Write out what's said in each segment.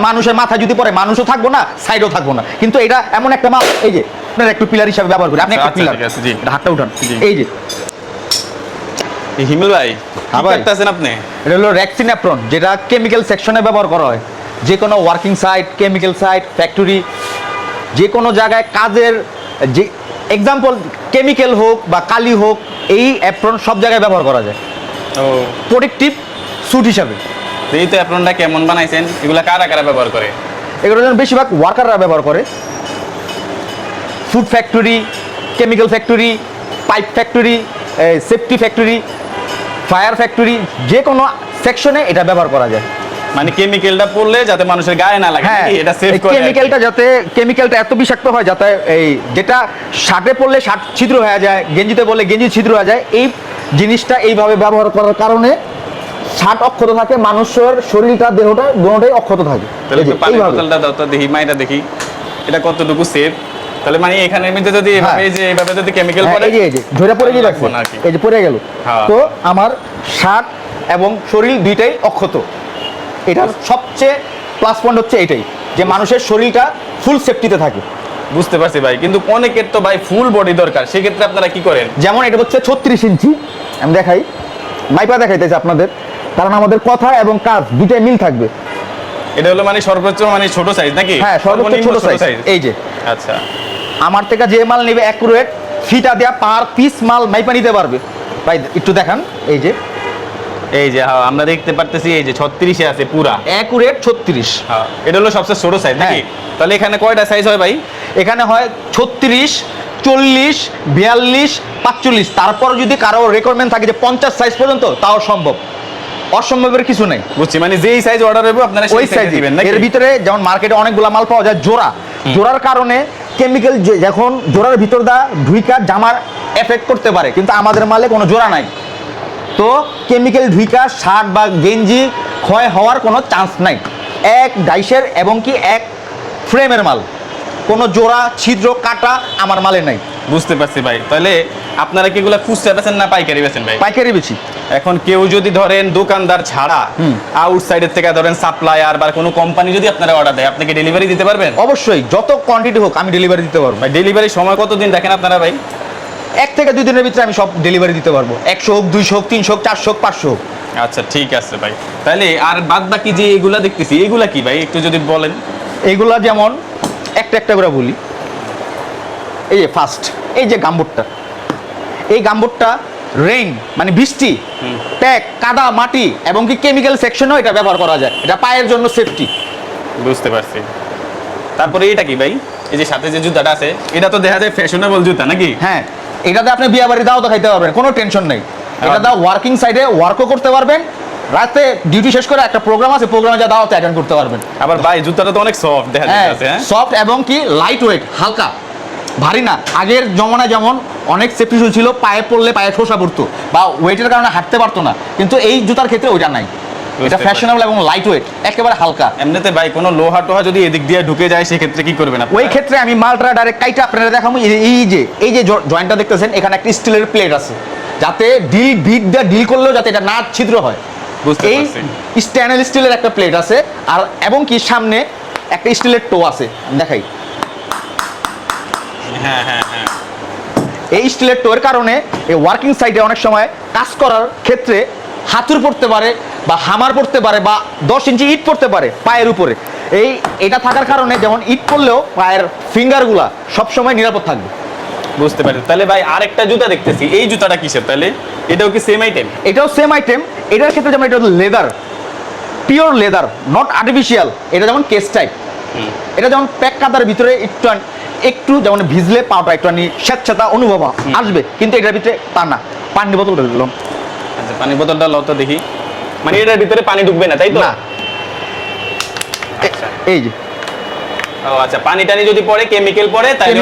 মানুষের মাথা যদি পড়ে মানুষও থাকবো না, সাইডও থাকবো না। কিন্তু এটা এমন একটা মাল, এই যে আপনার একটু পিলার হিসাবে ব্যবহার করি, আপনি একটা পিলার, হাতটা উঠান, এই যে হিমেল ভাই কি করতেছেন আপনি? এটা হলো রেক্সিন অ্যাপ্রন, যেটা কেমিক্যাল সেকশনে ব্যবহার করা হয়। যে কোনো working site, chemical site, factory, যে কোনো জায়গায় কাজের, যে এক্সাম্পল কেমিক্যাল হোক বা কালি হোক, এই অ্যাপ্রন সব জায়গায় ব্যবহার করা যায় ও প্রোটেক্টিভ স্যুট হিসাবে। এই তো অ্যাপ্রনটা কেমন বানাইছেন, এগুলা কারা কারা ব্যবহার করে? এগুলো যেন বেশিরভাগ ওয়ার্কাররা ব্যবহার করে। Food factory, chemical factory, pipe factory, safety factory, fire factory, যে কোনো সেকশনে এটা ব্যবহার করা যায়। মানে কেমিক্যালটা পড়লে যাতে মানুষের গায়ে না লাগে, হ্যাঁ, এটা সেভ করে। কেমিক্যালটা এত বিষাক্ত হয় যাতে এই যেটা শার্টে পড়লে শার্ট ছিদ্র হয়ে যায়, গেঞ্জিতে পড়লে গেঞ্জি ছিদ্র হয়ে যায়। এই জিনিসটা এইভাবে ব্যবহার করার কারণে শার্ট অক্ষত থাকে, মানুষের শরীরটা, দেহটা দুটোটাই অক্ষত থাকে। তাহলে একটু পানির বোতলটা দাও তো দেখি, মাইটা দেখি এটা কতটুকু সেফ। তাহলে মানে এখানের মধ্যে যদি এভাবে যে এইভাবে যদি কেমিক্যাল পড়ে, এই যে ঝরে পড়ে গেল, এই যে পড়ে গেল, তো আমার শার্ট এবং শরীর দুইটাই অক্ষত। এটার সবচেয়ে প্লাস পয়েন্ট হচ্ছে এটাই, যে মানুষের শরীরটা ফুল সেফটিতে থাকে। বুঝতে পারছি ভাই, কিন্তু অনেকের তো ভাই ফুল বডি দরকার, সেক্ষেত্রে আপনারা কি করেন? যেমন এটা হচ্ছে 36 ইঞ্চি, আমি দেখাই, মাইপা দেখাইতেছি আপনাদের, কারণ আমাদের কথা এবং কাজ দুইটাই মিল থাকবে। এটা হলো মানে সর্বোচ্চ মানে ছোট সাইজ নাকি? হ্যাঁ, সর্বোচ্চ ছোট সাইজ। এই যে আচ্ছা, আমার থেকে যে মাল নেবে অ্যাকুরেট ফিটা দেয়া পার পিস মাল মাইপা নিতে পারবে। ভাই একটু দেখান, এই যে আমরা দেখতে পারতেছি এই যে 36 এ আছে পুরা অ্যাকুরেট 36। হ্যাঁ, এটা হলো সবচেয়ে ছোট সাইজ নাকি? তাহলে এখানে কয়টা সাইজ হয় ভাই? এখানে হয় 36, 40, 42, 45। তারপর যদি কারো রিকোয়ারমেন্ট থাকে যে 50 সাইজ পর্যন্ত, তাও সম্ভব, অসম্ভবের কিছু নেই। বুঝছি, মানে যেই সাইজ অর্ডার হবে আপনারা সেই সাইজ দিবেন নাকি? এর ভিতরে যেমন মার্কেটে অনেকগুলা মাল পাওয়া যায় জোড়ার কারণে কেমিক্যাল যখন জোড়ার ভিতর দা ঢুইকা জামার এফেক্ট করতে পারে, কিন্তু আমাদের মালে কোনো জোড়া নাই। তো কেমিক্যাল ঢুইকা শার্ট বা গেঞ্জি ক্ষয় হওয়ার কোনো চান্স নাই। এক ডাইসের এবং কি এক ফ্রেমের মাল, কোনো জোড়া ছিদ্র কাটা আমার মালে নাই। বুঝতে পারছি ভাই। তাহলে আপনারা কি এগুলা খুচরা বেচেন না পাইকারি বেচেন ভাই? পাইকারি বেশি। এখন কেউ যদি ধরেন দোকানদার ছাড়া আউটসাইডের থেকে ধরেন সাপ্লায়ার বা কোনো কোম্পানি যদি আপনারা অর্ডার দেয়, আপনি কি ডেলিভারি দিতে পারবেন? অবশ্যই, যত কোয়ান্টিটি হোক আমি ডেলিভারি দিতে পারবো। ভাই ডেলিভারি সময় কতদিন দেখেন আপনারা ভাই? 1 থেকে 2 দিনের ভিতরে আমি সব ডেলিভারি দিতে পারবো। 100 হোক, 200 হোক, 300 হোক, 400 হোক, 500 হোক। আচ্ছা ঠিক আছে ভাই। তাহলে আর বাদ বাকি যে এগুলা দেখতেছি, এগুলা কি ভাই একটু যদি বলেন? এইগুলা যেমন একটা করে বলি। এই যে ফার্স্ট, এই যে গামবুটটা, এই গামবুটটা রেইন মানে বৃষ্টি, প্যাক, কাদা, মাটি এবং কি কেমিক্যাল সেকশনও এটা ব্যবহার করা যায়। এটা পায়ের জন্য সেফটি। বুঝতে পারছি। তারপরে এটা কি ভাই? এই যে সাথে যে জুতাটা আছে, এটা তো দেখা যায় ফ্যাশনেবল জুতা নাকি? হ্যাঁ, এটাতে আপনি বিয়ে বাড়ি দাও তো খাইতে পারবেন, কোনো টেনশন নেই। এটা দাও ওয়ার্কিং সাইডে ওয়ার্কও করতে পারবেন, রাতে ডিউটি শেষ করে একটা প্রোগ্রাম আছে, প্রোগ্রামে যা দাওয়াতে অ্যাটেন্ড করতে পারবেন। আবার ভাই জুতাটা তো অনেক সফট দেখা যাচ্ছে। হ্যাঁ, সফট এবং কি লাইট ওয়েট, হালকা, ভারী না। আগের জমানায় যেমন অনেক সেফটি শু ছিল, পায়ে পড়লে পায়ে ঠোসা পড়তো বা ওয়েটের কারণে হাঁটতে পারতো না, কিন্তু এই জুতার ক্ষেত্রে ওইটা নাই। এটা ফ্যাশনেবল এবং লাইট ওয়েট, একেবারে হালকা। এমনিতে ভাই কোনো লোহা টোহা যদি এদিক দিয়ে ঢুকে যায় সেক্ষেত্রে কি করবেন আপনি? ওই ক্ষেত্রে আমি মালটা ডাইরেক্ট কাইটা আপনারা দেখাবো। এই যে জয়েন্টটা দেখতেছেন, এখানে একটা স্টিলের প্লেট আছে, যাতে বিট দিয়ে ডিল করলেও যাতে এটা না ছিদ্র হয়। এই স্টেনলেস স্টিলের একটা প্লেট আছে, আর এবং কি সামনে একটা স্টিলের টো আছে, দেখাই। হ্যাঁ হ্যাঁ হ্যাঁ, এই স্টিলের টোয়ের কারণে এই ওয়ার্কিং সাইটে অনেক সময় কাজ করার ক্ষেত্রে হাতুড় পড়তে পারে বা হামার পড়তে পারে বা 10 ইঞ্চি ইট পড়তে পারে পায়ের উপরে। এটা থাকার কারণে যেমন ইট পড়লেও পায়ের ফিঙ্গারগুলা সবসময় নিরাপদ থাকবে। বুঝতে পারি। তাহলে ভাই আরেকটা জুতা দেখতেছি, এই জুতাটা কিসের? তাহলে এটাও কি সেম আইটেম? এটাও সেম আইটেম। এটার ক্ষেত্রে যেমন এটা leather, pure leather, not artificial. এটা যেমন কেস টাইপ। এটা যেমন প্যাক কাদার ভিতরে একটু যেমন ভিজলে পাওটা একটু স্বেচ্ছাতা অনুভব আসবে, কিন্তু এটার ভিতরে তা না। পানির বোতলটা দিলাম। আচ্ছা, পানির বোতলটা লও তো দেখি। মানে এটার ভিতরে পানি ঢুকবে না তাই তো? না। এই যে ও আচ্ছা, পানি টানি যদি পড়ে, কেমিক্যাল পড়ে, তাহলে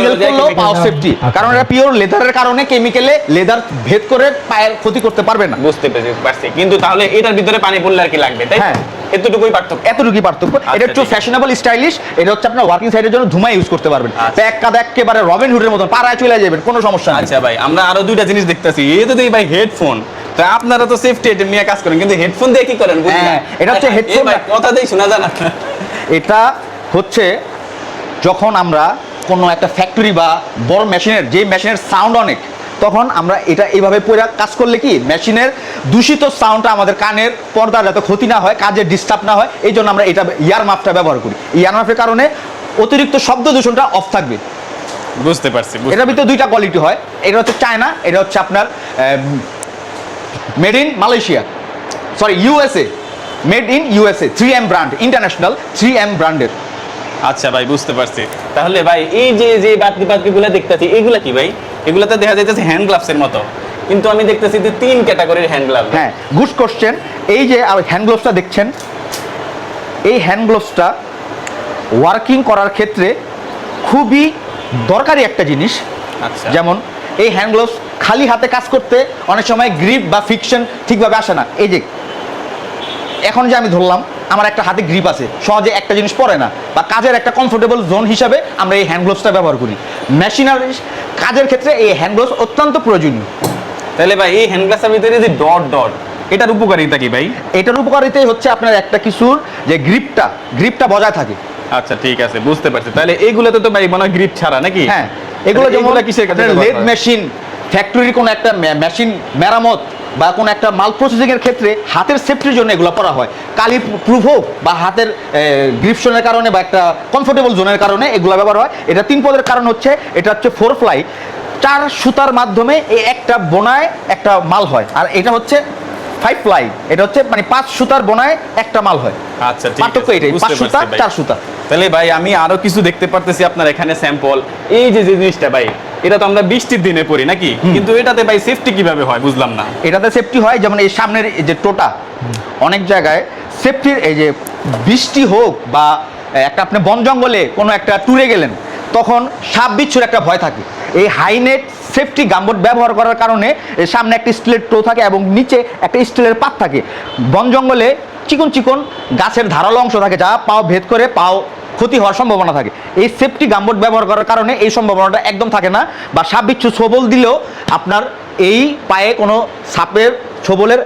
পাওয়ার সেফটি, কারণ এটা পিওর লেদারের কারণে কেমিক্যালে লেদার ভেদ করে পায়ের ক্ষতি করতে পারবে না। বুঝতে পারছি। কিন্তু তাহলে এটার ভিতরে পানি পড়লে আর কি লাগবে তাই? হ্যাঁ, এতটুকুই পার্থক্য। এটা একটু ফ্যাশনেবল স্টাইলিশ। এটা হচ্ছে আপনার ওয়ার্কিং সাইডের জন্য ধুমা ইউজ করতে পারবেন। প্যাক কাদা একেবারে রবিন হুডের মতন পাড়ায় চলে যাবেন, কোনো সমস্যা নেই। আচ্ছা ভাই, আমরা আরো দুইটা জিনিস দেখতেছি। এই তো ভাই হেডফোন। তা আপনারা তো সেফটি আইটেম নিয়ে কাজ করেন, কিন্তু হেডফোন দিয়ে কি করেন? হ্যাঁ, এটা হচ্ছে হেডফোন। কথা দেই শোনা যায় না। এটা হচ্ছে যখন আমরা কোনো একটা ফ্যাক্টরি বা বড় মেশিনের, যে মেশিনের সাউন্ড অনেক, তখন আমরা এটা এইভাবে পরে কাজ করলে কি মেশিনের দূষিত সাউন্ডটা আমাদের কানের পর্দা যাতে ক্ষতি না হয়, কাজে ডিস্টার্ব না হয়, এই জন্য আমরা এটা ইয়ার মাপটা ব্যবহার করি। ইয়ার মাপের কারণে অতিরিক্ত শব্দ দূষণটা অফ থাকবে। বুঝতে পারছি। এটার ভিতরে দুইটা কোয়ালিটি হয়, এটা হচ্ছে চায়না, এটা হচ্ছে আপনার made in Malaysia, sorry USA, made in USA, 3M brand, international 3M ব্র্যান্ডের। আচ্ছা ভাই, বুঝতে পারছি। তাহলে ভাই এই যে যে বাটকিগুলো দেখতেছি, এগুলা কি ভাই? এগুলাতে দেখা যাইতেছে হ্যান্ড গ্লাভসের মতো, কিন্তু আমি দেখতেছি যে 3 ক্যাটাগরির হ্যান্ড গ্লাভ। হ্যাঁ, গুড কোশ্চেন। এই যে হ্যান্ড গ্লোভসটা দেখছেন, এই হ্যান্ড গ্লোভসটা ওয়ার্কিং করার ক্ষেত্রে খুবই দরকারি একটা জিনিস। আচ্ছা। যেমন এই হ্যান্ড গ্লোভস খালি হাতে কাজ করতে অনেক সময় গ্রিপ বা ফিকশন ঠিকভাবে আসে না। এই যে এখন যে আমি ধরলাম, আমার একটা হাতে গ্রিপ আছে, সহজে একটা জিনিস পড়ে না, বা কাজের একটা কমফোর্টেবল জোন হিসাবে আমরা এই হ্যান্ড গ্লোভসটা ব্যবহার করি। মেশিনারি কাজের ক্ষেত্রে এই হ্যান্ড গ্লোভস অত্যন্ত প্রয়োজনীয়। তাহলে ভাই এই হ্যান্ড গ্লাভসের ভিতরে যে ডট ডট, এটার উপকারিতা কি ভাই? এটার উপকারিতাই হচ্ছে আপনার একটা কিছুর যে গ্রিপটা বজায় থাকে। আচ্ছা ঠিক আছে, বুঝতে পারছি। তাহলে এইগুলোতে তো ভাই মনে হয় গ্রিপ ছাড়া নাকি? হ্যাঁ, এগুলো যেমন কিসের কাছে লেদ মেশিন, ফ্যাক্টরির কোনো একটা মেশিন মেরামত বা কোনো একটা মাল প্রসেসিং এর ক্ষেত্রে হাতের সেফটির জন্য এগুলো করা হয়। কালি প্রুফ হোক বা হাতের গ্রিপশনের কারণে বা একটা কমফোর্টেবল জোনের কারণে এগুলো ব্যবহার হয়। এটা 3 পদের কারণ হচ্ছে, এটা হচ্ছে 4 ফ্লাই, 4 সুতার মাধ্যমে এই একটা বোনায় একটা মাল হয়, আর এটা হচ্ছে 5 ফ্লাই, এটা হচ্ছে মানে 5 সুতার বোনায় একটা মাল হয়। আচ্ছা ঠিক আছে, পার্থক্য এটাই, 5 সুতা 4 সুতা। তাহলে ভাই আমি আরো কিছু দেখতে পারতেছি আপনার এখানে স্যাম্পল। এই যে জিনিসটা ভাই, এটা তো আমরা বৃষ্টির দিনে পরি নাকি, কিন্তু এটাতে ভাই সেফটি কিভাবে হয় বুঝলাম না। এটাতে সেফটি হয় যেমন এই সামনের এই যে টোটা, অনেক জায়গায় সেফটির এই যে বৃষ্টি হোক বা একটা আপনি বন জঙ্গলে কোনো একটা ট্যুরে গেলেন, তখন সাপ বিচ্ছুর একটা ভয় থাকে। এই হাইনেট সেফটি গামবোট ব্যবহার করার কারণে এর সামনে একটা স্টিলের টো থাকে এবং নিচে একটা স্টিলের পাত থাকে। বন জঙ্গলে চিকন চিকন গাছের ধারালো অংশ থাকে, যা পাও ভেদ করে পাও ক্ষতি হওয়ার সম্ভাবনা থাকে। এই সেফটি গামবোট ব্যবহার করার কারণে এই সম্ভাবনাটা একদম থাকে না, বা সাপ বিচ্ছু ছোবল দিলেও আপনার এই পায়ে কোনো সাপের ছোবলের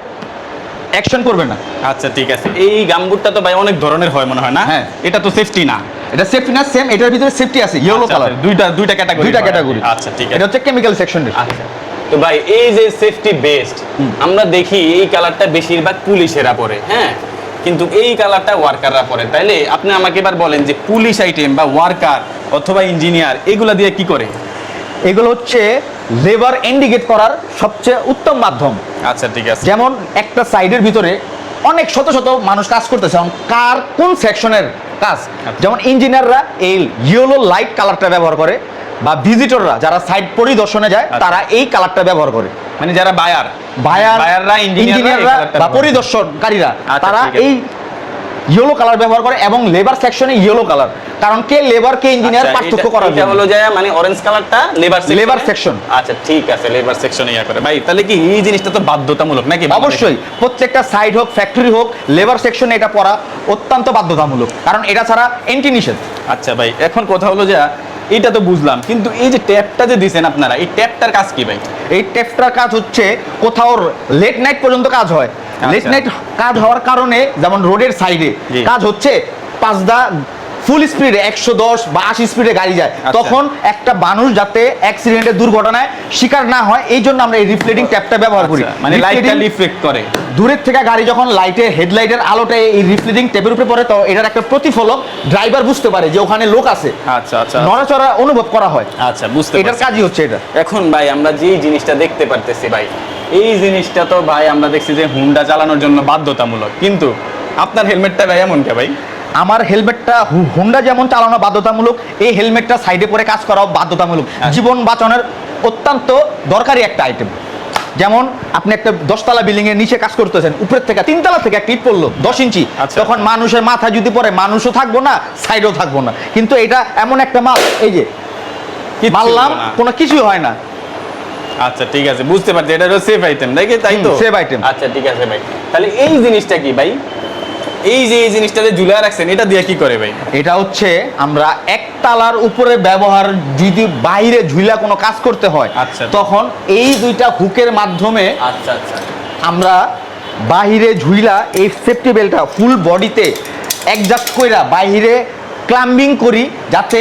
অ্যাকশন করবে না। আচ্ছা ঠিক আছে। এই গামবুটটা তো ভাই অনেক ধরনের হয় মনে হয় না? হ্যাঁ। এটা তো সেফটি না। এটা সেফটি না, সেম এটার ভিতরে সেফটি আছে, ইয়েলো আচ্ছা, কালার। দুইটা ক্যাটাগরি। দুইটা ক্যাটাগরি। আচ্ছা ঠিক আছে। এটা হচ্ছে কেমিক্যাল সেকশনের। আচ্ছা। তো ভাই এই যে সেফটি বেস্ট, আমরা দেখি এই কালারটা বেশিরভাগ পুলিশেরা পরে, হ্যাঁ, কিন্তু এই কালারটা ওয়ার্কাররা পরে। তাইলে আপনি আমাকে এবার বলেন যে পুলিশ আইটেম বা ওয়ার্কার অথবা ইঞ্জিনিয়ার এগুলা দিয়ে কি করে? এগুলো হচ্ছে লেবার ইন্ডিকেট করার সবচেয়ে উত্তম মাধ্যম। আচ্ছা ঠিক আছে। যেমন একটা সাইডের ভিতরে অনেক শত শত মানুষ কাজ করতেছে, এখন কার কোন সেকশনের কাজ, যেমন ইঞ্জিনিয়াররা এই ইয়েলো লাইট কালারটা ব্যবহার করে, বা ভিজিটররা যারা সাইড পরিদর্শনে যায় তারা এই কালারটা ব্যবহার করে। মানে যারা বায়াররা ইঞ্জিনিয়াররা বা পরিদর্শনকারীরা তারা এই ইয়েলো কালার ব্যবহার করে, এবং লেবার সেকশনে ইয়েলো কালার, কারণ কে লেবার কে ইঞ্জিনিয়ার পার্থক্য করার এটা জন্য। হলো যায় মানে অরেঞ্জ কালারটা লেবার সেকশন। আচ্ছা ঠিক আছে, লেবার সেকশনে ইয়া করে। ভাই তাহলে কি এই জিনিসটা তো বাধ্যতামূলক নাকি? অবশ্যই, প্রত্যেকটা সাইড হোক ফ্যাক্টরি হোক লেবার সেকশনে এটা পড়া অত্যন্ত বাধ্যতামূলক, কারণ এটা ছাড়া এন্ট্রি নিষেধ। আচ্ছা ভাই, এখন কথা হলো যে এটা তো বুঝলাম, কিন্তু এই যে ট্যাপটা যে দিছেন আপনারা, এই ট্যাপটার কাজ কি ভাই? এই ট্যাপটার কাজ হচ্ছে কোথাও লেট নাইট পর্যন্ত কাজ হয়। লেট নাইট কাজ হওয়ার কারণে যেমন রোডের সাইডে কাজ হচ্ছে, 5দা ফুল স্পিডে 110 বা 80 স্পিডে গাড়ি যায়, তখন একটা মানুষ যাতে অ্যাক্সিডেন্টের দুর্ঘটনায় শিকার না হয়, এই জন্য আমরা এই রিফ্লেক্টিং ট্যাপটা ব্যবহার করি। মানে লাইটটা রিফ্লেক্ট করে। দূরের থেকে গাড়ি যখন লাইটে হেডলাইটের আলোটা এই রিফ্লেক্টিং ট্যাপের উপরে পড়ে, তো এটার একটা প্রতিফলক ড্রাইভার বুঝতে পারে যে ওখানে লোক আছে। আচ্ছা আচ্ছা, নড়াচড়া অনুভব করা হয়। আচ্ছা বুঝতে এটার পারছি। কাজই হচ্ছে এটা। এখন ভাই আমরা যে জিনিসটা দেখতে পারতেছি ভাই, এই জিনিসটা তো ভাই আমরা দেখছি যে হুন্ডা চালানোর জন্য বাধ্যতামূলক, কিন্তু আপনার হেলমেটটা ভাই এমন কে ভাই? আমার হেলমেটটা হুন্ডা যেমন চালানো বাধ্যতামূলক, এই হেলমেটটা সাইডে পরে কাজ করাও বাধ্যতামূলক। জীবন বাঁচানোর অত্যন্ত দরকারি একটা আইটেম। যেমন আপনি একটা 10তলা বিল্ডিং এর নিচে কাজ করতেছেন, উপরের থেকে 3তলা থেকে একটা ইট পড়লো 10 ইঞ্চি, তখন মানুষের মাথা যদি পড়ে মানুষও থাকবো না, সাইডও থাকবো না। কিন্তু এটা এমন একটা মাল, এই যে মারলাম কোনো কিছুই হয় না। আচ্ছা ঠিক আছে, বুঝতে পারছি, এটা হলো সেফ আইটেম নাকি? তাই তো, সেফ আইটেম। আচ্ছা ঠিক আছে ভাই, তাহলে এই জিনিসটা কি ভাই? এই যে এই জিনিসটাতে ঝুলা রাখছেন, এটা দিয়ে কি করে ভাই? এটা হচ্ছে আমরা একতলার উপরে ব্যবহার, যদি বাইরে ঝুলা কোনো কাজ করতে হয়, আচ্ছা, তখন এই দুইটা হুকের মাধ্যমে আচ্ছা আচ্ছা আমরা বাহিরে ঝুইলা এই সেফটি বেল্টটা ফুল বডিতে অ্যাডজাস্ট কইরা বাইরে ক্লাম্বিং করি, যাতে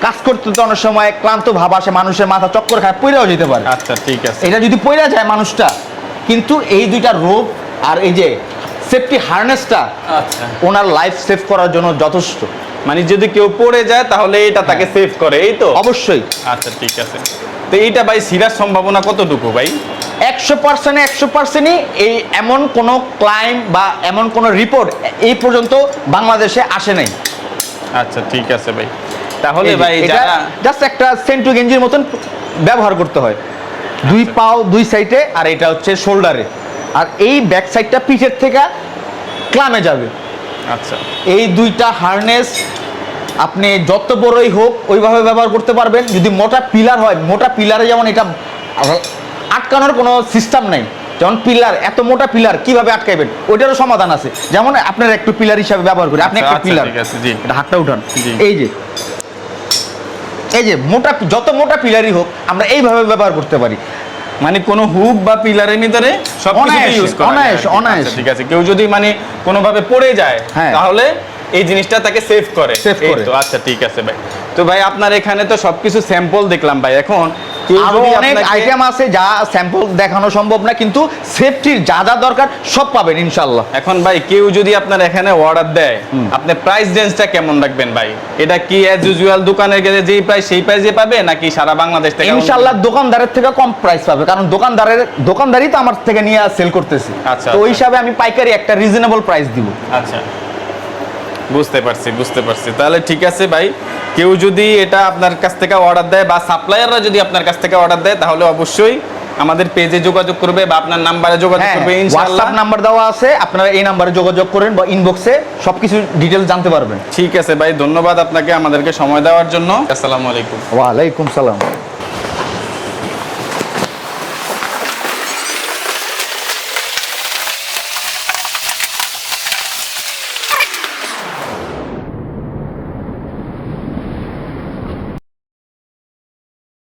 কাজ করতে তো অনেক সময় ক্লান্ত ভাব আসে, মানুষের মাথা চক্কর খায়, পইরাও যেতে পারে। আচ্ছা ঠিক আছে। এটা যদি পইরা যায় মানুষটা, কিন্তু এই দুইটা রোপ আর এই যে সেফটি হার্নেসটা আচ্ছা, ওনার লাইফ সেভ করার জন্য যথেষ্ট। মানে যদি কেউ পড়ে যায় তাহলে এটা তাকে সেভ করে, এই তো? অবশ্যই। আচ্ছা ঠিক আছে। তো এইটা ভাই সিরার সম্ভাবনা কতটুকু ভাই? 100%ই এই এমন কোনো ক্লাইম বা এমন কোনো রিপোর্ট এই পর্যন্ত বাংলাদেশে আসে নাই। আচ্ছা ঠিক আছে ভাই। তাহলে ভাই যারা জাস্ট একটা সেন্টু গেঞ্জির মতন ব্যবহার করতে হয়, দুই পাও দুই সাইডে, আর এটা হচ্ছে শোল্ডারে, আর এই ব্যাক সাইডটা পিঠের থেকে ক্লামে যাবে। আচ্ছা, এই দুইটা হার্নেস আপনি যত বড়ই হোক ওইভাবে ব্যবহার করতে পারবেন। যদি মোটা পিলার হয়, মোটা পিলারে যেমন এটা আটকানোর কোনো সিস্টেম নাই, যেমন পিলার, এত মোটা পিলার কিভাবে আটকাইবেন, ওইটারও সমাধান আছে। যেমন আপনার একটু পিলার হিসাবে ব্যবহার করি, আপনি একটা আচ্ছা, পিলার, ঠিক আছে, জি। এটা হাতটা উঠান, জি। এই যে মোটা, যত মোটা পিলারই হোক আমরা এইভাবে ব্যবহার করতে পারি। মানে কোন হুক বা পিলারের ভিতরে সব অনায়াসে, ইউজ করা যায় অনায়াসে, আর কি। অনায়াসে। আচ্ছা, ঠিক আছে। কেউ যদি মানে কোনোভাবে পড়ে যায় হ্যাঁ। তাহলে এই জিনিসটা তাকে সেভ করে। Save এই করে। তো, আচ্ছা ঠিক আছে ভাই। তো ভাই আপনার এখানে তো সবকিছু স্যাম্পল দেখলাম ভাই, এখন কেউ আরো যদি অনেক আপনাকে- আইটেম আছে যা স্যাম্পল দেখানো সম্ভব না, কিন্তু সেফটির যা যা দরকার সব পাবেন ইনশাল্লাহ। এখন ভাই কেউ যদি আপনার এখানে অর্ডার দেয়, আপনি প্রাইস রেঞ্জটা কেমন রাখবেন ভাই? এটা কি অ্যাজ ইউজুয়াল দোকানের গেলে যেই প্রাইস সেই প্রাইসে পাবে, নাকি সারা বাংলাদেশ থেকে? ইনশাল্লাহ দোকানদারের থেকে কম প্রাইস পাবে, কারণ দোকানদারই তো আমার থেকে নিয়ে সেল করতেছি। আচ্ছা, তো ওই আচ্ছা। হিসাবে আমি পাইকারি একটা রিজনেবল প্রাইস দিব। আচ্ছা, বুঝতে পারছি, বুঝতে পারছি। তাহলে ঠিক আছে ভাই, কেউ যদি এটা আপনার কাছ থেকে অর্ডার দেয় বা সাপ্লায়াররা যদি আপনার কাছ থেকে অর্ডার দেয়, তাহলে অবশ্যই আমাদের পেজে যোগাযোগ করবে বা আপনার নাম্বারে যোগাযোগ হ্যাঁ, করবে ইনশাআল্লাহ। হোয়াটসঅ্যাপ নাম্বার দেওয়া আছে, আপনারা এই নাম্বারে যোগাযোগ করেন বা ইনবক্সে সবকিছু ডিটেইলস জানতে পারবেন। ঠিক আছে ভাই, ধন্যবাদ আপনাকে আমাদেরকে সময় দেওয়ার জন্য। আসসালামু আলাইকুম। ওয়ালাইকুম সালাম।